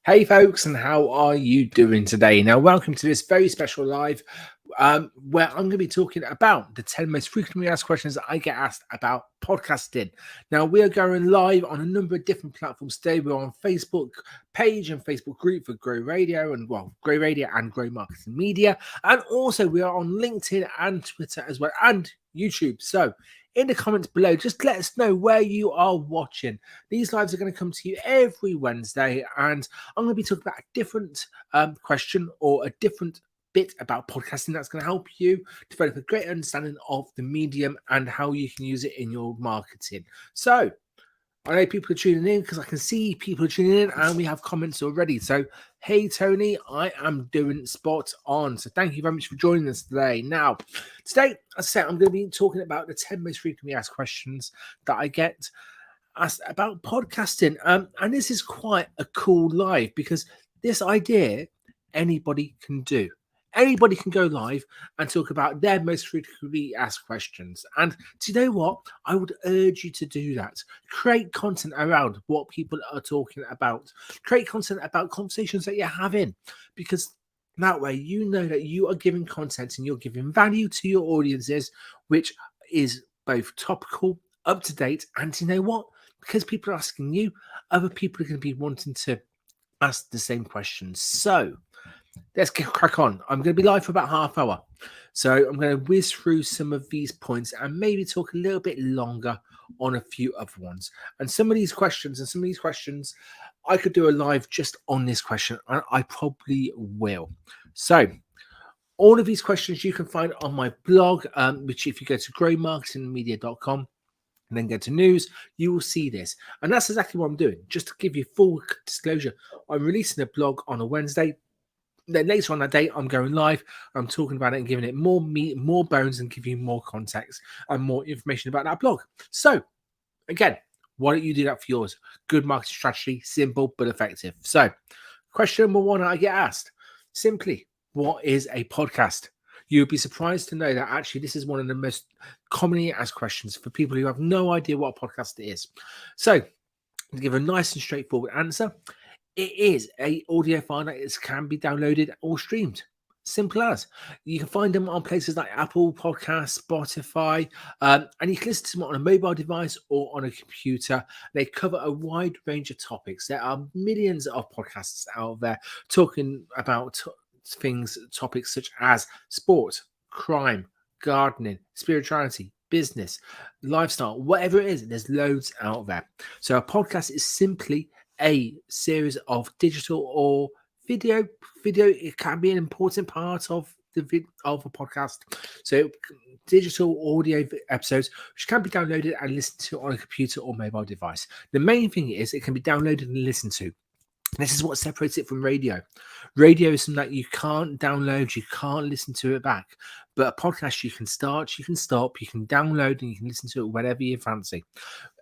Hey folks, and how are you doing today? Now, welcome to this very special live where I'm going to be talking about the 10 most frequently asked questions that I get asked about podcasting. Now, we are going live on a number of different platforms today. We're on Facebook page and Facebook group for Grow Radio and Grow Radio and Grow Marketing Media. And also we are on LinkedIn and Twitter as well and YouTube. So in the comments below, just let us know where you are watching. These lives are going to come to you every Wednesday, and I'm going to be talking about a different question or a different bit about podcasting that's going to help you develop a great understanding of the medium and how you can use it in your marketing. So I know people are tuning in because I can see people are tuning in and we have comments already. So, hey, Tony, I am doing spot on. So thank you very much for joining us today. Now, today, as I said, I'm going to be talking about the 10 most frequently asked questions that I get asked about podcasting. And this is quite a cool live because this idea anybody can do. Anybody can go live and talk about their most frequently asked questions. And do you know what? I would urge you to do that. Create content around what people are talking about. Create content about conversations that you're having, because that way you know that you are giving content and you're giving value to your audiences, which is both topical, up to date, and you know what? Because people are asking you, other people are going to be wanting to ask the same questions. So let's get crack on. I'm going to be live for about half hour. So I'm going to whiz through some of these points and maybe talk a little bit longer on a few other ones. And some of these questions, I could do a live just on this question, and I probably will. So all of these questions you can find on my blog, which if you go to growmarketingmedia.com, and then go to news, you will see this. And that's exactly what I'm doing. Just to give you full disclosure, I'm releasing a blog on a Wednesday. Then later on that day, I'm going live. I'm talking about it and giving it more meat, more bones, and giving you more context and more information about that blog. So, again, why don't you do that for yours? Good marketing strategy, simple but effective. So, question number one I get asked simply, what is a podcast? You would be surprised to know that actually this is one of the most commonly asked questions for people who have no idea what a podcast is. So, to give a nice and straightforward answer, it is a audio file that can be downloaded or streamed. Simple as. You can find them on places like Apple Podcasts, Spotify, and you can listen to them on a mobile device or on a computer. They cover a wide range of topics. There are millions of podcasts out there talking about topics such as sport, crime, gardening, spirituality, business, lifestyle, whatever it is. There's loads out there. So a podcast is simply a series of digital or video. It can be an important part of of a podcast. So digital audio episodes which can be downloaded and listened to on a computer or mobile device. The main thing is it can be downloaded and listened to. This is what separates it from radio. Radio is something that you can't download, you can't listen to it back. But a podcast you can start, you can stop, you can download, and you can listen to it whenever you fancy.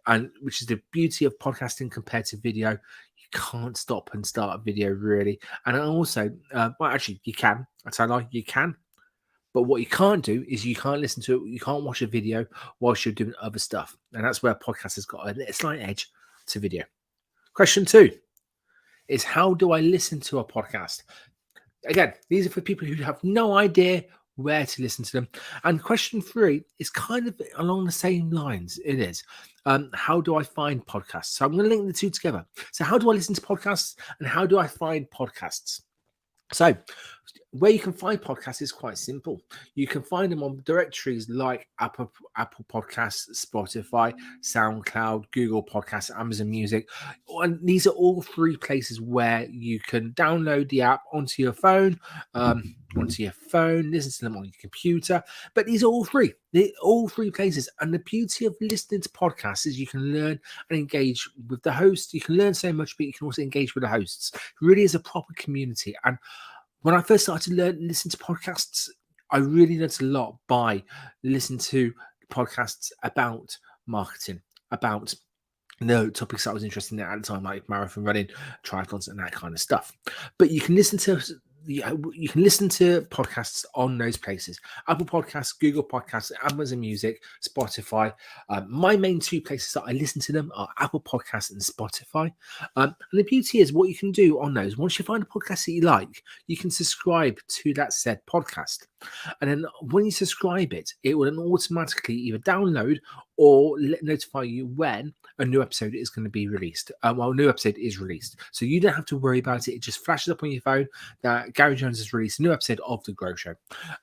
And which is the beauty of podcasting compared to video. You can't stop and start a video really. And also, actually, you can. I tell you, you can. But what you can't do is you can't listen to it. You can't watch a video whilst you're doing other stuff. And that's where a podcast has got a slight edge to video. Question 2 is, how do I listen to a podcast? Again, these are for people who have no idea where to listen to them. And question 3 is kind of along the same lines. It is, how do I find podcasts? So I'm going to link the two together. So how do I listen to podcasts and how do I find podcasts? So where you can find podcasts is quite simple. You can find them on directories like Apple Podcasts, Spotify, SoundCloud, Google Podcasts, Amazon Music. And these are all 3 places where you can download the app onto your phone, listen to them on your computer. But these are all free. They're all 3 places. And the beauty of listening to podcasts is you can learn and engage with the host. You can learn so much, but you can also engage with the hosts. It really is a proper community. And when I first started to listen to podcasts, I really learned a lot by listening to podcasts about marketing, about the topics I was interested in at the time, like marathon running, triathlons, and that kind of stuff. But you can listen to you can listen to podcasts on those places: Apple Podcasts, Google Podcasts, Amazon Music, Spotify. My main two places that I listen to them are Apple Podcasts and Spotify. And the beauty is, what you can do on those, once you find a podcast that you like, you can subscribe to that said podcast. And then when you subscribe it will then automatically either download or notify you when a new episode is going to be released. A new episode is released. So you don't have to worry about it. It just flashes up on your phone that Gary Jones has released a new episode of The Grow Show.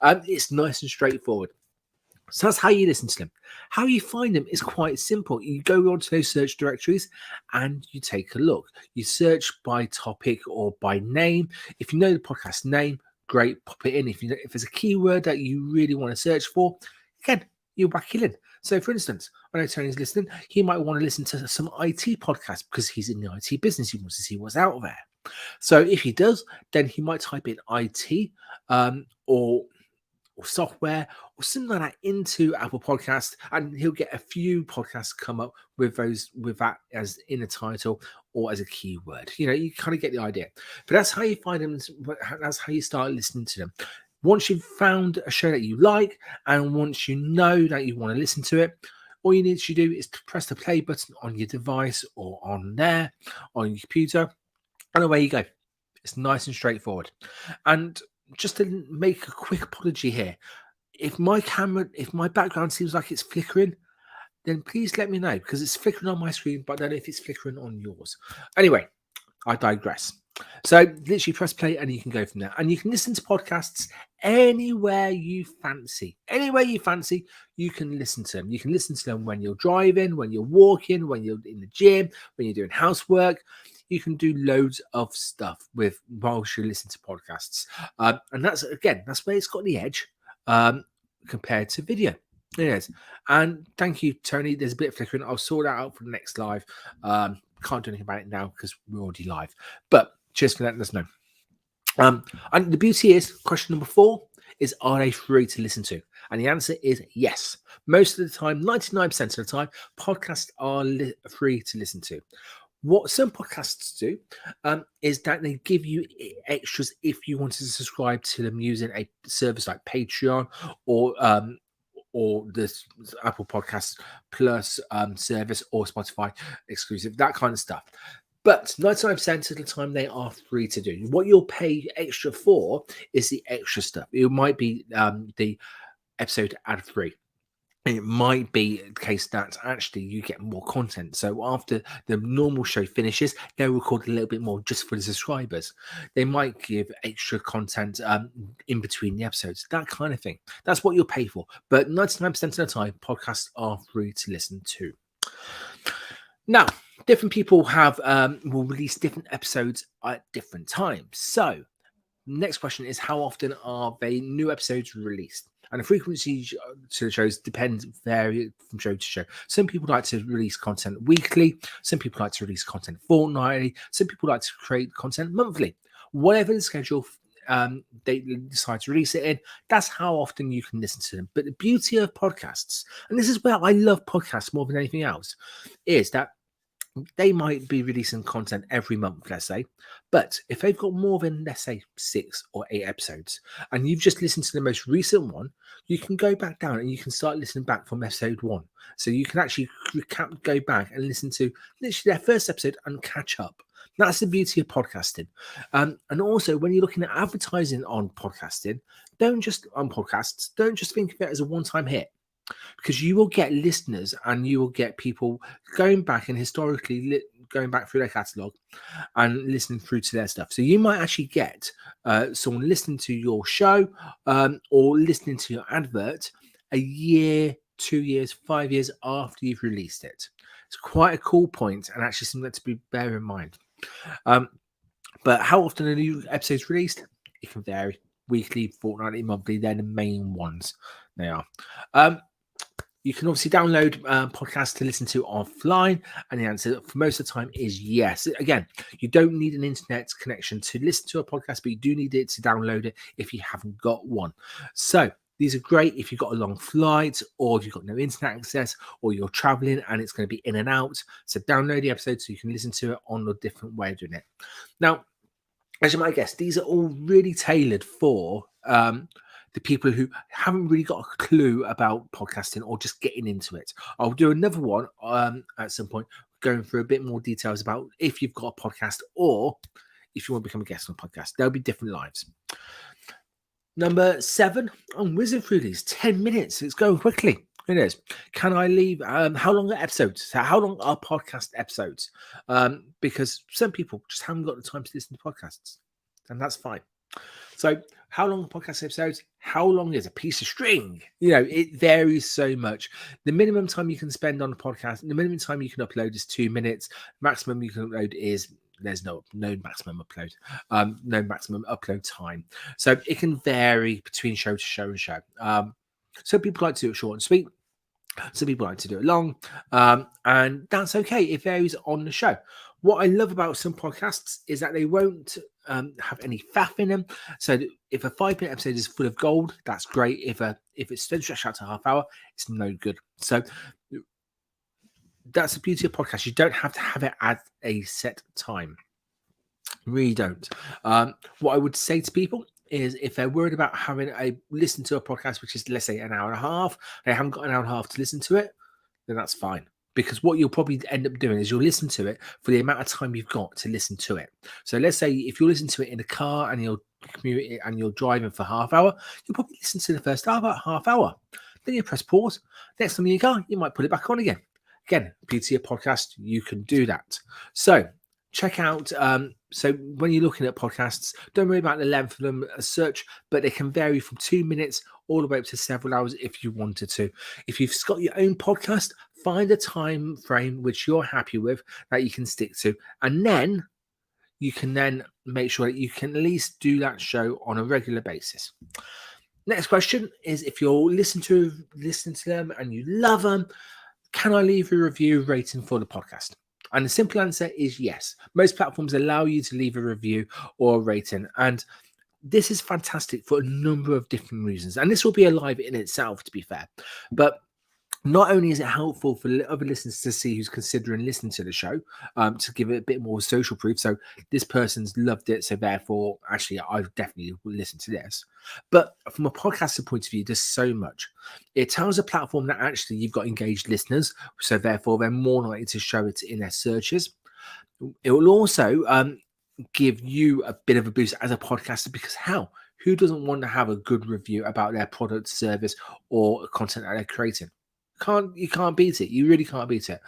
It's nice and straightforward. So that's how you listen to them. How you find them is quite simple. You go onto those search directories and you take a look. You search by topic or by name. If you know the podcast name, great, pop it in. If there's a keyword that you really want to search for, again, you whack it in. So, for instance, I know Tony's listening. He might want to listen to some IT podcasts because he's in the IT business. He wants to see what's out there. So, if he does, then he might type in IT or software or something like that into Apple Podcasts, and he'll get a few podcasts come up with that as in a title or as a keyword. You kind of get the idea. But that's how you find them. That's how you start listening to them. Once you've found a show that you like, and once you know that you want to listen to it, all you need to do is to press the play button on your device or on your computer, and away you go. It's nice and straightforward. And just to make a quick apology here, if my background seems like it's flickering, then please let me know, because it's flickering on my screen, but I don't know if it's flickering on yours. Anyway, I digress. So literally press play and you can go from there. And you can listen to podcasts anywhere you fancy. Anywhere you fancy, you can listen to them. You can listen to them when you're driving, when you're walking, when you're in the gym, when you're doing housework. You can do loads of stuff whilst you listen to podcasts. And that's where it's got the edge compared to video. It is. And thank you, Tony. There's a bit of flickering. I'll sort that out for the next live. Can't do anything about it now because we're already live. But cheers for letting us know. And the beauty is, question number 4 is, are they free to listen to? And the answer is yes. Most of the time, 99% of the time, podcasts are free to listen to. What some podcasts do is that they give you extras if you wanted to subscribe to them using a service like Patreon or this Apple Podcasts Plus service or Spotify exclusive, that kind of stuff. But 99% of the time, they are free to do. What you'll pay extra for is the extra stuff. It might be the episode ad-free. It might be the case that actually you get more content. So after the normal show finishes, they'll record a little bit more just for the subscribers. They might give extra content in between the episodes, that kind of thing. That's what you'll pay for. But 99% of the time, podcasts are free to listen to. Now, different people will release different episodes at different times. So next question is, how often are new episodes released? And the frequency to the shows vary from show to show. Some people like to release content weekly. Some people like to release content fortnightly. Some people like to create content monthly. Whatever the schedule they decide to release it in, that's how often you can listen to them. But the beauty of podcasts, and this is where I love podcasts more than anything else, is that they might be releasing content every month, let's say. But if they've got more than, let's say, 6 or 8 episodes, and you've just listened to the most recent one, you can go back down and you can start listening back from episode 1. So you can actually go back and listen to literally their first episode and catch up. That's the beauty of podcasting. And also, when you're looking at advertising on podcasting, don't just think of it as a one-time hit. Because you will get listeners and you will get people going back and historically going back through their catalog and listening through to their stuff. So you might actually get someone listening to your show or listening to your advert a year, 2 years, 5 years after you've released it. It's quite a cool point and actually something to bear in mind. But how often are new episodes released? It can vary. Weekly, fortnightly, monthly, they're the main ones. They are. You can obviously download podcasts to listen to offline, and the answer for most of the time is yes. Again, you don't need an internet connection to listen to a podcast, but you do need it to download it if you haven't got one. So these are great if you've got a long flight, or if you've got no internet access, or you're traveling and it's going to be in and out. So download the episode so you can listen to it on a different way of doing it. Now, as you might guess, these are all really tailored for the people who haven't really got a clue about podcasting or just getting into it. I'll do another one at some point, going through a bit more details about if you've got a podcast or if you want to become a guest on a podcast. There'll be different lives. Number 7, I'm whizzing through these 10 minutes. It's going quickly. It is. Can I leave? How long are episodes? How long are podcast episodes? Because some people just haven't got the time to listen to podcasts, and that's fine. So, how long are podcast episodes? How long is a piece of string? It varies so much. The minimum time you can spend on a podcast, the minimum time you can upload is 2 minutes. Maximum you can upload is there's no maximum upload, no maximum upload time. So it can vary between show to show and show. Some people like to do it short and sweet. Some people like to do it long, and that's okay. It varies on the show. What I love about some podcasts is that they won't have any faff in them. So if a 5-minute episode is full of gold, that's great. If it's stretched out to half hour, it's no good. So that's the beauty of podcasts. You don't have to have it at a set time. You really don't. What I would say to people is if they're worried about having a listen to a podcast, which is, let's say, an hour and a half, they haven't got an hour and a half to listen to it, then that's fine. Because what you'll probably end up doing is you'll listen to it for the amount of time you've got to listen to it. So let's say if you listen to it in a car and you're commuting and you're driving for half hour, you'll probably listen to the first half hour. Then you press pause. Next time in your car, you might put it back on again. Again, beauty of podcast, you can do that. So check out, so when you're looking at podcasts, don't worry about the length of them as such, but they can vary from 2 minutes all the way up to several hours if you wanted to. If you've got your own podcast, find a time frame which you're happy with that you can stick to, and then you can then make sure that you can at least do that show on a regular basis. Next question is, if you're listening to them and you love them, can I leave a review rating for the podcast? And the simple answer is yes. Most platforms allow you to leave a review or a rating, and this is fantastic for a number of different reasons. And this will be a live in itself, to be fair. But not only is it helpful for other listeners to see who's considering listening to the show, to give it a bit more social proof. So this person's loved it, so therefore, actually, I definitely will listen to this. But from a podcaster point of view, there's so much. It tells a platform that actually you've got engaged listeners, so therefore they're more likely to show it in their searches. It will also give you a bit of a boost as a podcaster, because who doesn't want to have a good review about their product, service, or content that they're creating? You can't beat it. You really can't beat it.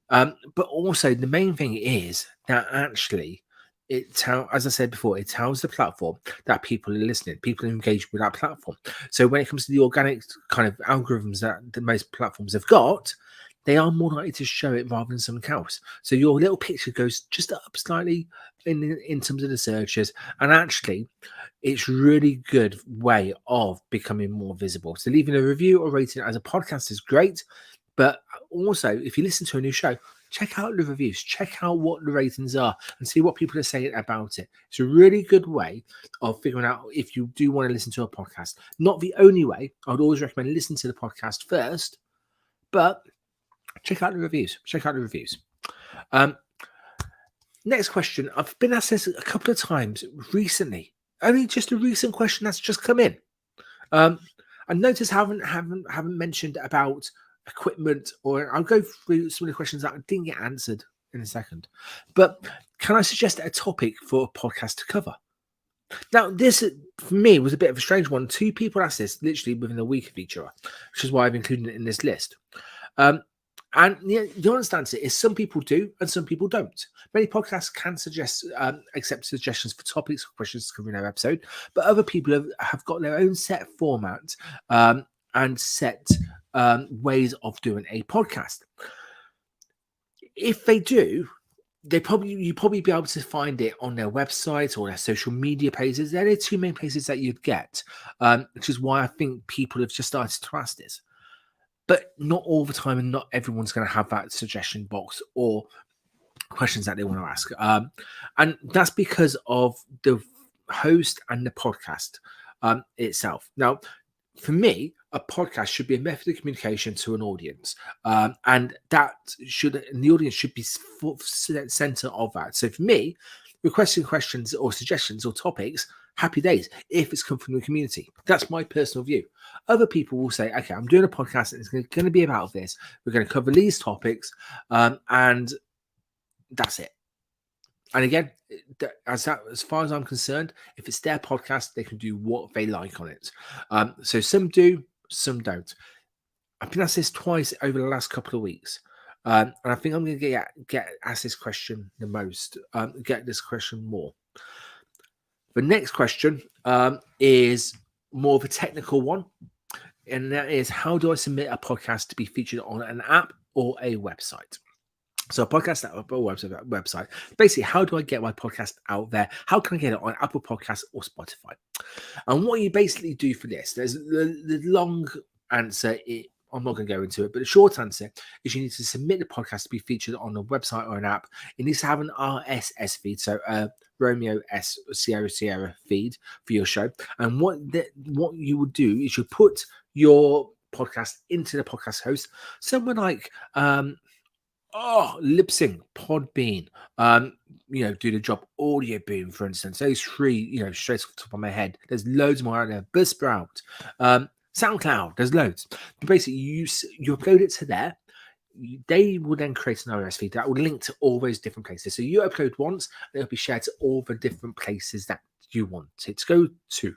But also the main thing is that actually as I said before, it tells the platform that people are listening, people are engaged with that platform. So when it comes to the organic kind of algorithms that most platforms have got, they are more likely to show it rather than something else. So your little picture goes just up slightly in terms of the searches, and actually it's really good way of becoming more visible. So leaving a review or rating as a podcast is great, but also if you listen to a new show, check out the reviews, check out what the ratings are and see what people are saying about it. It's a really good way of figuring out if you do want to listen to a podcast. Not the only way. I would always recommend listening to the podcast first, but check out the reviews. Next question. I've been asked this a couple of times recently. Only just a recent question that's just come in. I noticed I haven't mentioned about equipment, or I'll go through some of the questions that didn't get answered in a second. But can I suggest a topic for a podcast to cover? Now, this for me was a bit of a strange one. 2 people asked this literally within a week of each other, which is why I've included it in this list. And the honest answer is some people do and some people don't. Many podcasts can accept suggestions for topics or questions to cover in their episode, but other people have got their own set format and set ways of doing a podcast. If they do, you probably be able to find it on their website or their social media pages. They're the 2 main places that you'd get, which is why I think people have just started to ask this. But not all the time, and not everyone's going to have that suggestion box or questions that they want to ask. And that's because of the host and the podcast itself. Now, for me, a podcast should be a method of communication to an audience. And the audience should be center of that. So for me, requesting questions or suggestions or topics, happy days, if it's come from the community. That's my personal view. Other people will say, okay, I'm doing a podcast and it's going to be about this. We're going to cover these topics, and that's it. And again, as far as I'm concerned, if it's their podcast, they can do what they like on it. So some do, some don't. I've been asked this twice over the last couple of weeks. And I think I'm going to get asked this question the most, get this question more. The next question is more of a technical one. And that is, how do I submit a podcast to be featured on an app or a website? So a podcast app or website. Basically, how do I get my podcast out there? How can I get it on Apple Podcasts or Spotify? And what you basically do for this, there's the long answer. I'm not going to go into it, but the short answer is you need to submit the podcast to be featured on a website or an app. It needs to have an RSS feed, so Romeo S Sierra feed for your show. And what you would do is you put your podcast into the podcast host, someone like Libsyn, Podbean, do the job, Audio Boom, for instance. Those three, straight off the top of my head. There's loads more out there. Buzzsprout, SoundCloud, there's loads. But basically, you upload it to there. They will then create an RSS feed that will link to all those different places. So you upload once, and it'll be shared to all the different places that you want it to go to.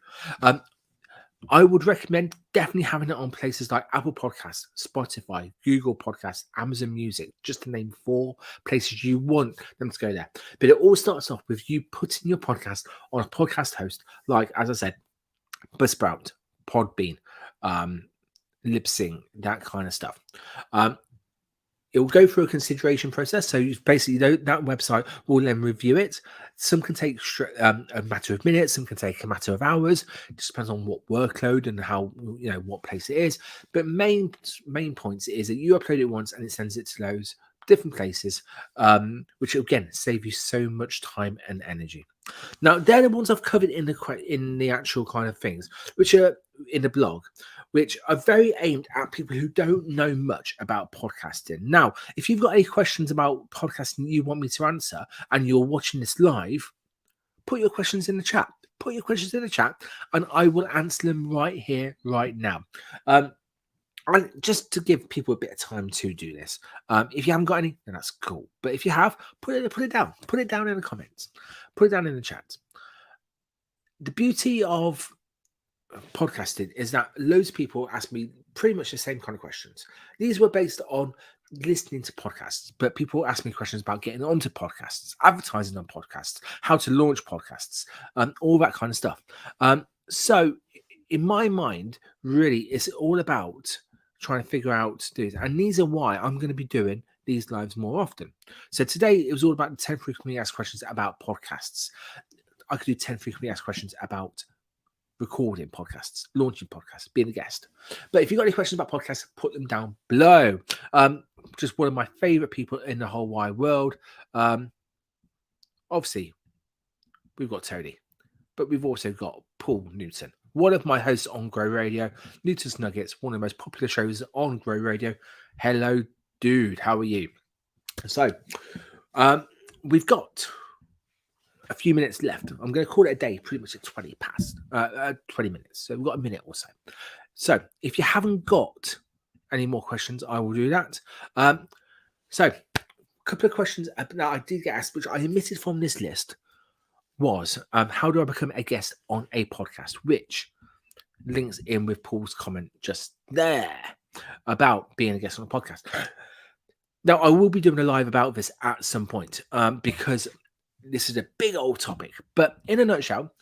I would recommend definitely having it on places like Apple Podcasts, Spotify, Google Podcasts, Amazon Music, just to name 4 places you want them to go there. But it all starts off with you putting your podcast on a podcast host, like, as I said, Buzzsprout, Podbean, Libsyn, that kind of stuff. It will go through a consideration process. So basically, that website will then review it. Some can take a matter of minutes. Some can take a matter of hours. It just depends on what workload and how, what place it is. But main points is that you upload it once and it sends it to those different places, which again save you so much time and energy. Now, they're the ones I've covered in the actual kind of things, which are in the blog, which are very aimed at people who don't know much about podcasting. Now, if you've got any questions about podcasting you want me to answer and you're watching this live, put your questions in the chat. Put your questions in the chat and I will answer them right here, right now. And just to give people a bit of time to do this. If you haven't got any, then that's cool. But if you have, put it down. Put it down in the comments. Put it down in the chat. The beauty of podcasting is that loads of people ask me pretty much the same kind of questions. These were based on listening to podcasts, but people ask me questions about getting onto podcasts, advertising on podcasts, how to launch podcasts, all that kind of stuff. So in my mind, really, it's all about trying to figure out this. And these are why I'm going to be doing these lives more often. So today it was all about the 10 frequently asked questions about podcasts. I could do 10 frequently asked questions about recording podcasts, launching podcasts, being a guest. But if you've got any questions about podcasts, put them down below. Just one of my favorite people in the whole wide world. Obviously, we've got Tony, but we've also got Paul Newton, one of my hosts on Grow Radio, Newton's Nuggets, one of the most popular shows on Grow Radio. Hello, dude. How are you? So, we've got a few minutes left. I'm going to call it a day, pretty much at 20 minutes. So we've got a minute or so. So if you haven't got any more questions, I will do that. So a couple of questions that I did get asked, which I omitted from this list, was how do I become a guest on a podcast, which links in with Paul's comment just there about being a guest on a podcast. Now, I will be doing a live about this at some point because this is a big old topic. But in a nutshell,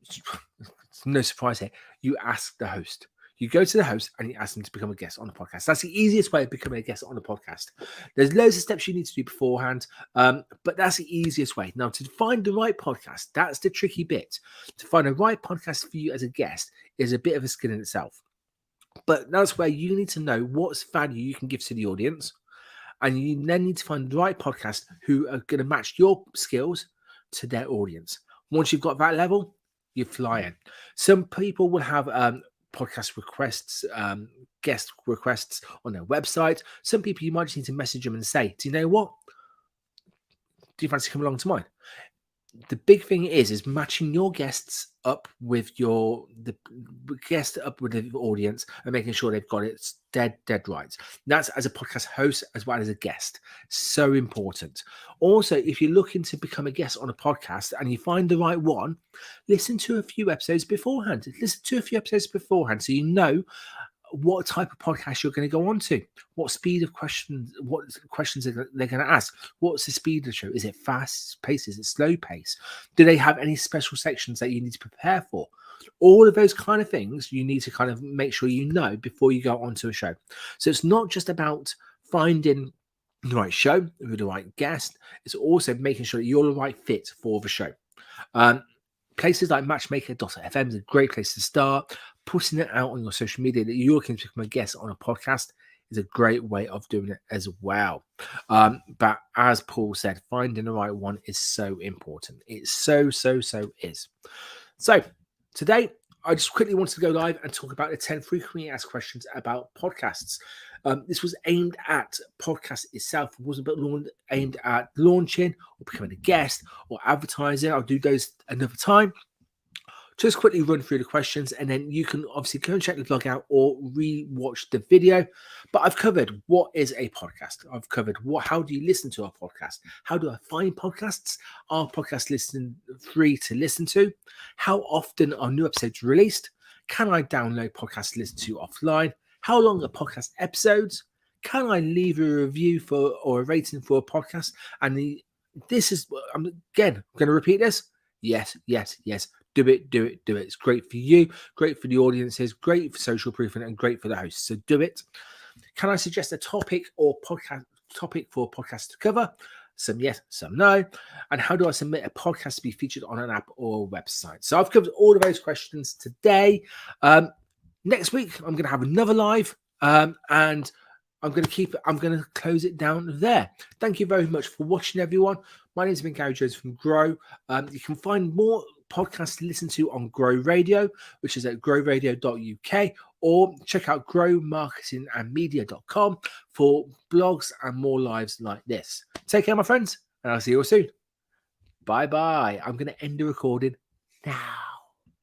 it's no surprise here, you ask the host. You go to the host and you ask them to become a guest on the podcast. That's the easiest way of becoming a guest on the podcast. There's loads of steps you need to do beforehand, but that's the easiest way. Now, to find the right podcast, that's the tricky bit. To find the right podcast for you as a guest is a bit of a skill in itself. But that's where you need to know what's value you can give to the audience. And you then need to find the right podcast who are going to match your skills to their audience. Once you've got that level, you fly in. Some people will have podcast requests, guest requests on their website. Some people, you might just need to message them and say, do you know what? Do you fancy coming along to mine? the big thing is matching your guests up with the guest up with the audience and making sure they've got it dead right. That's as a podcast host as well as a guest. So important. Also, if you're looking to become a guest on a podcast and you find the right one, listen to a few episodes beforehand. So you know what type of podcast you're going to go on to, what speed of questions, what questions they're going to ask, what's the speed of the show, is it fast pace, is it slow pace, do they have any special sections that you need to prepare for? All of those kind of things you need to kind of make sure you know before you go onto a show. So it's not just about finding the right show with the right guest, it's also making sure that you're the right fit for the show. Places like Matchmaker.fm is a great place to start. Putting it out on your social media that you're looking to become a guest on a podcast is a great way of doing it as well. But as Paul said, finding the right one is so important. It so is. So today, I just quickly wanted to go live and talk about the 10 frequently asked questions about podcasts. This was aimed at podcast itself. It wasn't aimed at launching or becoming a guest or advertising. I'll do those another time. Just quickly run through the questions, and then you can obviously go and check the blog out or re-watch the video. But I've covered what is a podcast. I've covered how do you listen to a podcast? How do I find podcasts? Are podcasts free to listen to? How often are new episodes released? Can I download podcasts to listen to offline? How long are podcast episodes? Can I leave a review or a rating for a podcast? And I'm again going to repeat this. Yes. Do it. It's great for you, great for the audiences, great for social proof, and great for the host. So do it. Can I suggest a topic for a podcast to cover? Some yes, some no. And how do I submit a podcast to be featured on an app or a website? So I've covered all of those questions today. Next week, I'm going to have another live, and I'm going to close it down there. Thank you very much for watching, everyone. My name has been Gary Jones from Grow. You can find more podcasts to listen to on Grow Radio, which is at growradio.uk, or check out growmarketingandmedia.com for blogs and more lives like this. Take care, my friends, and I'll see you all soon. Bye-bye. I'm going to end the recording now.